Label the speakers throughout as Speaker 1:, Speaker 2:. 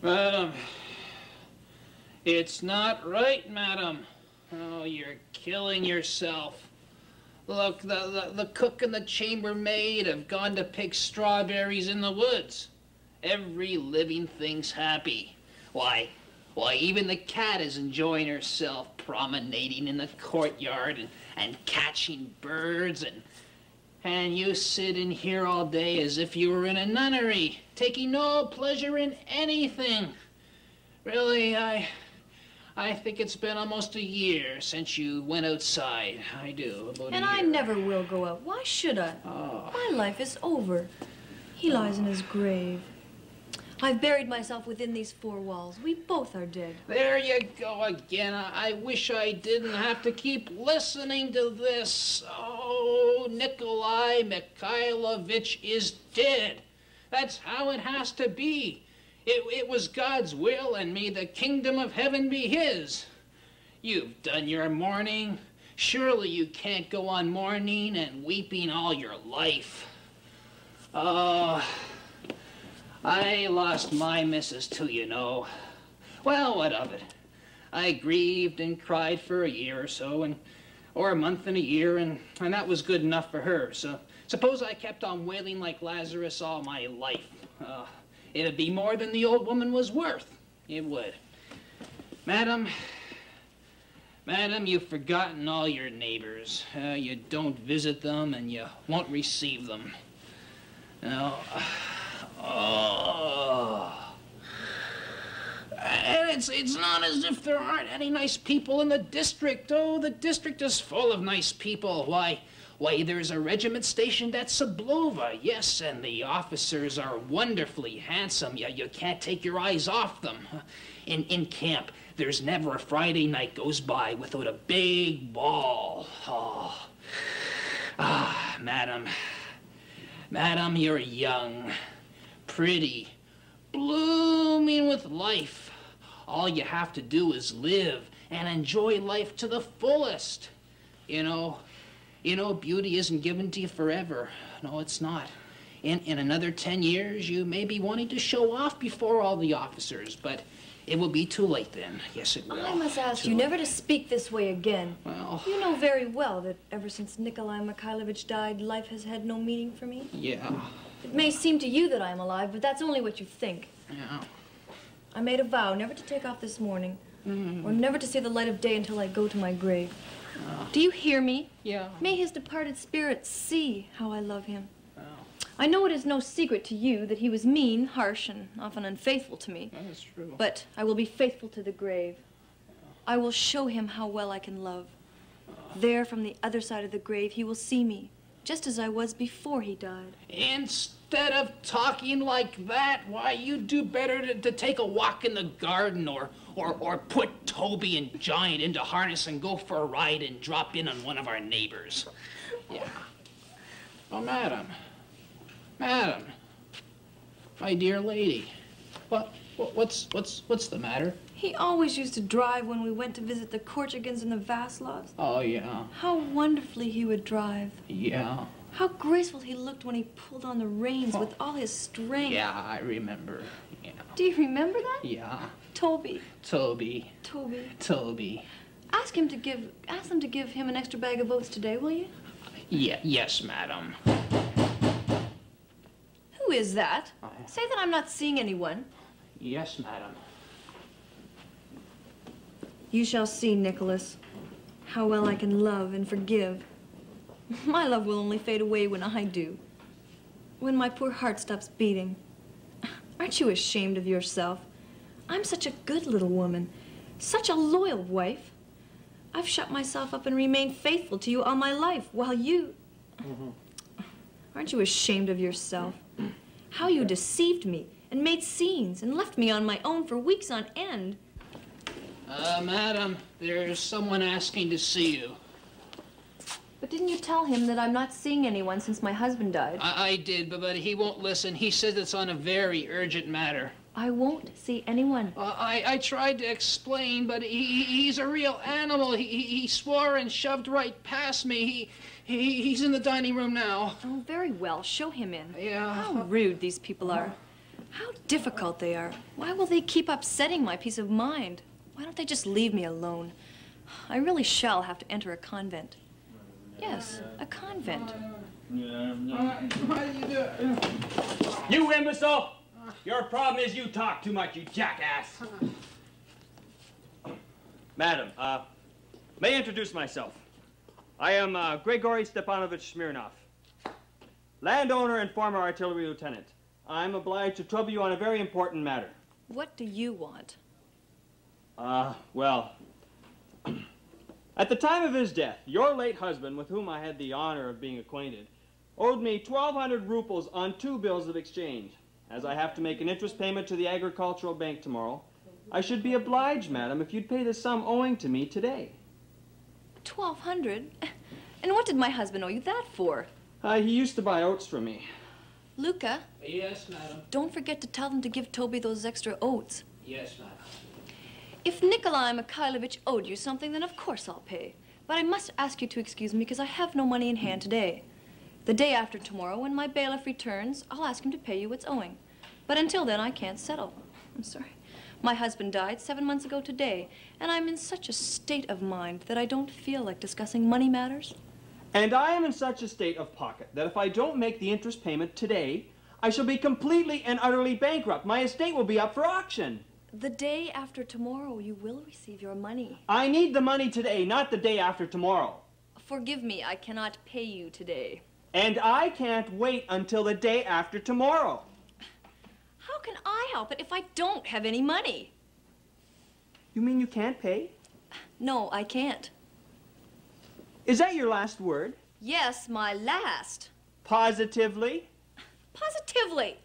Speaker 1: Madam, it's not right, madam. Oh, you're killing yourself. Look, the cook and the chambermaid have gone to pick strawberries in the woods. Every living thing's happy. Why, even the cat is enjoying herself, promenading in the courtyard and catching birds, and you sit in here all day as if you were in a nunnery, taking no pleasure in anything. Really, I think it's been almost a year since you went outside. I do, about a year.
Speaker 2: And I never will go out. Why should I?
Speaker 1: Oh.
Speaker 2: My life is over. He lies in his grave. I've buried myself within these four walls. We both are dead.
Speaker 1: There you go again. I wish I didn't have to keep listening to this. Oh, Nikolai Mikhailovich is dead. That's how it has to be. It was God's will, and may the kingdom of heaven be his. You've done your mourning. Surely you can't go on mourning and weeping all your life. Oh, I lost my missus too, you know. Well, what of it? I grieved and cried for a year or so, or a month and a year, and that was good enough for her. So suppose I kept on wailing like Lazarus all my life. It'd be more than the old woman was worth. It would. Madam, you've forgotten all your neighbors. You don't visit them, and you won't receive them. No. Oh. And it's not as if there aren't any nice people in the district. Oh, the district is full of nice people. Why, there's a regiment stationed at Sablova, yes, and the officers are wonderfully handsome. You can't take your eyes off them. In camp, there's never a Friday night goes by without a big ball. Oh. Madam, you're young, pretty, blooming with life. All you have to do is live and enjoy life to the fullest. You know, beauty isn't given to you forever. No, it's not. In another 10 years, you may be wanting to show off before all the officers, but it will be too late then. Yes, it will.
Speaker 2: I must ask you never to speak this way again.
Speaker 1: Well...
Speaker 2: You know very well that ever since Nikolai Mikhailovich died, life has had no meaning for me.
Speaker 1: Yeah.
Speaker 2: It may seem to you that I am alive, but that's only what you think.
Speaker 1: Yeah.
Speaker 2: I made a vow never to take off this morning, or never to see the light of day until I go to my grave. Do you hear me?
Speaker 1: Yeah.
Speaker 2: May his departed spirit see how I love him.
Speaker 1: Oh.
Speaker 2: I know it is no secret to you that he was mean, harsh, and often unfaithful to me.
Speaker 1: That's true.
Speaker 2: But I will be faithful to the grave. I will show him how well I can love. There, from the other side of the grave, he will see me, just as I was before he died.
Speaker 1: Instead of talking like that, why, you'd do better to take a walk in the garden or put Toby and Giant into harness and go for a ride and drop in on one of our neighbors. Yeah. Oh, madam, my dear lady, what's the matter?
Speaker 2: He always used to drive when we went to visit the Korchagins and the Vaslovs.
Speaker 1: Oh, yeah.
Speaker 2: How wonderfully he would drive.
Speaker 1: Yeah.
Speaker 2: How graceful he looked when he pulled on the reins with all his strength.
Speaker 1: Yeah, I remember. Yeah.
Speaker 2: Do you remember that?
Speaker 1: Yeah.
Speaker 2: Toby.
Speaker 1: Toby.
Speaker 2: Toby.
Speaker 1: Toby.
Speaker 2: Ask them to give him an extra bag of oats today, will you?
Speaker 1: Yes, madam.
Speaker 2: Who is that? Say that I'm not seeing anyone.
Speaker 1: Yes, madam.
Speaker 2: You shall see, Nicholas, how well I can love and forgive. My love will only fade away when I do. When my poor heart stops beating. Aren't you ashamed of yourself? I'm such a good little woman, such a loyal wife. I've shut myself up and remained faithful to you all my life, while you... Aren't you ashamed of yourself? How you deceived me and made scenes and left me on my own for weeks on end.
Speaker 1: Madam, there's someone asking to see you.
Speaker 2: But didn't you tell him that I'm not seeing anyone since my husband died?
Speaker 1: I did, but he won't listen. He says it's on a very urgent matter.
Speaker 2: I won't see anyone.
Speaker 1: I tried to explain, but he's a real animal. He swore and shoved right past me. He's in the dining room now.
Speaker 2: Oh, very well. Show him in.
Speaker 1: Yeah.
Speaker 2: How rude these people are. How difficult they are. Why will they keep upsetting my peace of mind? Why don't they just leave me alone? I really shall have to enter a convent. Yes, a convent.
Speaker 3: You imbecile! Your problem is you talk too much, you jackass. Madam, may I introduce myself? I am Grigory Stepanovich Smirnov, landowner and former artillery lieutenant. I'm obliged to trouble you on a very important matter.
Speaker 2: What do you want?
Speaker 3: Well, at the time of his death, your late husband, with whom I had the honor of being acquainted, owed me 1,200 rubles on 2 bills of exchange. As I have to make an interest payment to the Agricultural Bank tomorrow, I should be obliged, madam, if you'd pay the sum owing to me today.
Speaker 2: 1,200? And what did my husband owe you that for?
Speaker 3: He used to buy oats from me.
Speaker 2: Luca?
Speaker 1: Yes, madam.
Speaker 2: Don't forget to tell them to give Toby those extra oats.
Speaker 1: Yes, madam.
Speaker 2: If Nikolai Mikhailovich owed you something, then of course I'll pay. But I must ask you to excuse me because I have no money in hand today. The day after tomorrow, when my bailiff returns, I'll ask him to pay you what's owing. But until then, I can't settle. I'm sorry. My husband died 7 months ago today, and I'm in such a state of mind that I don't feel like discussing money matters.
Speaker 3: And I am in such a state of pocket that if I don't make the interest payment today, I shall be completely and utterly bankrupt. My estate will be up for auction.
Speaker 2: The day after tomorrow, you will receive your money.
Speaker 3: I need the money today, not the day after tomorrow.
Speaker 2: Forgive me, I cannot pay you today.
Speaker 3: And I can't wait until the day after tomorrow.
Speaker 2: How can I help it if I don't have any money?
Speaker 3: You mean you can't pay?
Speaker 2: No, I can't.
Speaker 3: Is that your last word?
Speaker 2: Yes, my last.
Speaker 3: Positively?
Speaker 2: Positively.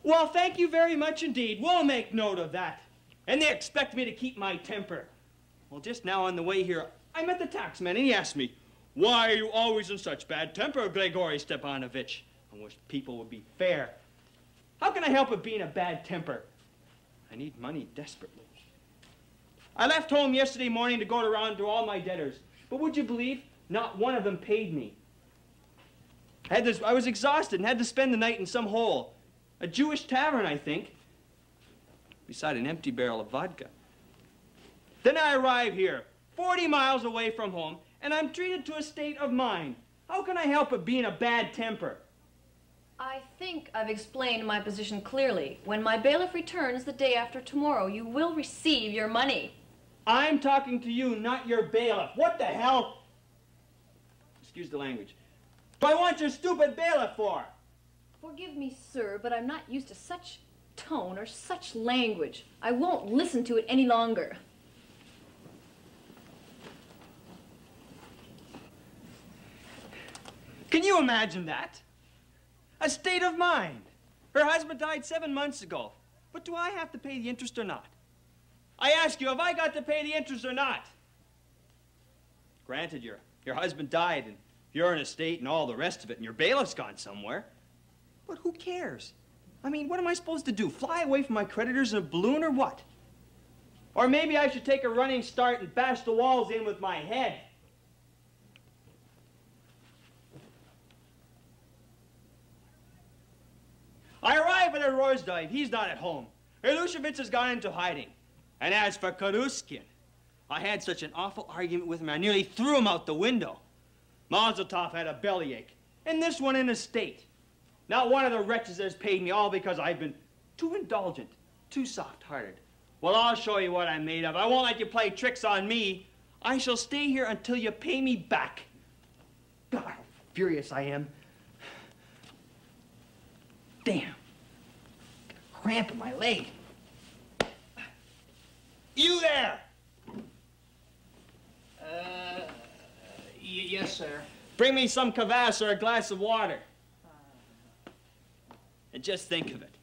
Speaker 3: Well, thank you very much indeed. We'll make note of that. And they expect me to keep my temper. Well, just now on the way here, I met the taxman and he asked me, "Why are you always in such bad temper, Grigory Stepanovich?" I wish people would be fair. How can I help it being a bad temper? I need money desperately. I left home yesterday morning to go around to all my debtors. But would you believe, not one of them paid me. I was exhausted and had to spend the night in some hole. A Jewish tavern, I think. Beside an empty barrel of vodka. Then I arrive here, 40 miles away from home, and I'm treated to a state of mind. How can I help it being a bad temper?
Speaker 2: I think I've explained my position clearly. When my bailiff returns the day after tomorrow, you will receive your money.
Speaker 3: I'm talking to you, not your bailiff. What the hell? Excuse the language. Do I want your stupid bailiff for?
Speaker 2: Forgive me, sir, but I'm not used to such tone or such language. I won't listen to it any longer.
Speaker 3: Can you imagine that? A state of mind. Her husband died 7 months ago. But do I have to pay the interest or not? I ask you, have I got to pay the interest or not? Granted, your husband died and you're in a estate and all the rest of it and your bailiff's gone somewhere. But who cares? I mean, what am I supposed to do? Fly away from my creditors in a balloon or what? Or maybe I should take a running start and bash the walls in with my head. I arrive at Rozdiev. He's not at home. Ilusevich has gone into hiding. And as for Karuskin, I had such an awful argument with him, I nearly threw him out the window. Mazel Tov had a bellyache, and this one in a state. Not one of the wretches has paid me, all because I've been too indulgent, too soft-hearted. Well, I'll show you what I'm made of. I won't let you play tricks on me. I shall stay here until you pay me back. God, how furious I am. Damn. Got a cramp in my leg. You there!
Speaker 1: Yes, sir.
Speaker 3: Bring me some kvass or a glass of water. And just think of it.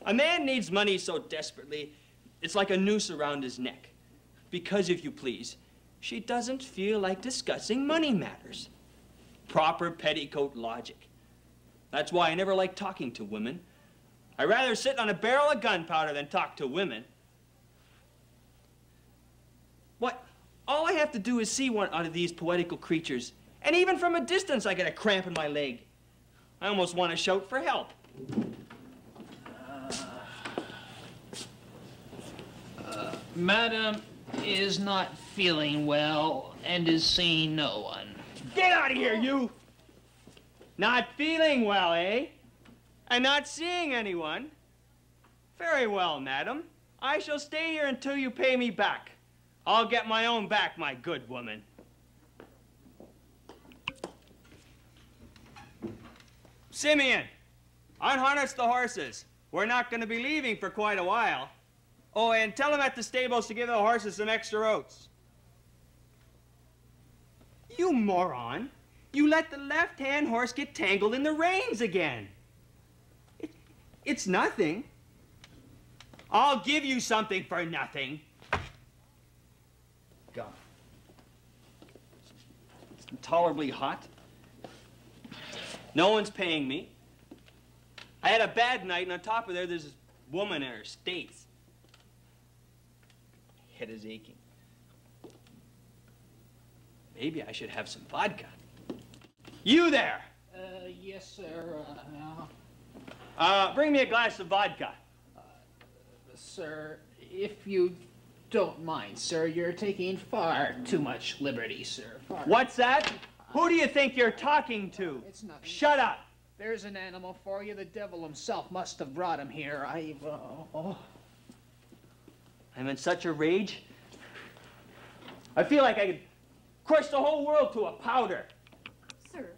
Speaker 3: A man needs money so desperately, it's like a noose around his neck. Because, if you please, she doesn't feel like discussing money matters. Proper petticoat logic. That's why I never like talking to women. I'd rather sit on a barrel of gunpowder than talk to women. What? All I have to do is see one out of these poetical creatures, and even from a distance I get a cramp in my leg. I almost want to shout for help.
Speaker 1: Madam is not feeling well and is seeing no one.
Speaker 3: Get out of here, you! Not feeling well, eh? And not seeing anyone? Very well, madam. I shall stay here until you pay me back. I'll get my own back, my good woman. Simeon, unharness the horses. We're not going to be leaving for quite a while. Oh, and tell them at the stables to give the horses some extra oats. You moron. You let the left-hand horse get tangled in the reins again. It's nothing. I'll give you something for nothing. God. It's intolerably hot. No one's paying me. I had a bad night, and on top of there, there's this woman in her states. Head is aching. Maybe I should have some vodka. You there!
Speaker 1: Yes, sir.
Speaker 3: Bring me a glass of vodka.
Speaker 1: Sir, if you don't mind, sir, you're taking far too much liberty, sir.
Speaker 3: What's that? Who do you think you're talking to?
Speaker 1: It's nothing.
Speaker 3: Shut up!
Speaker 1: There's an animal for you. The devil himself must have brought him here.
Speaker 3: I'm in such a rage. I feel like I could crush the whole world to a powder.
Speaker 2: Sir,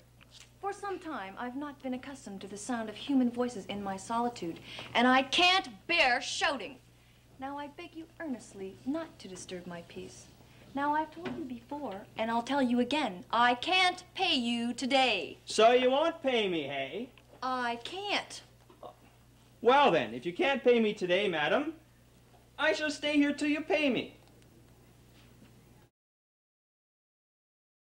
Speaker 2: for some time I've not been accustomed to the sound of human voices in my solitude, and I can't bear shouting. Now I beg you earnestly not to disturb my peace. Now I've told you before, and I'll tell you again, I can't pay you today.
Speaker 3: So you won't pay me, hey?
Speaker 2: I can't.
Speaker 3: Well then, if you can't pay me today, madam, I shall stay here till you pay me.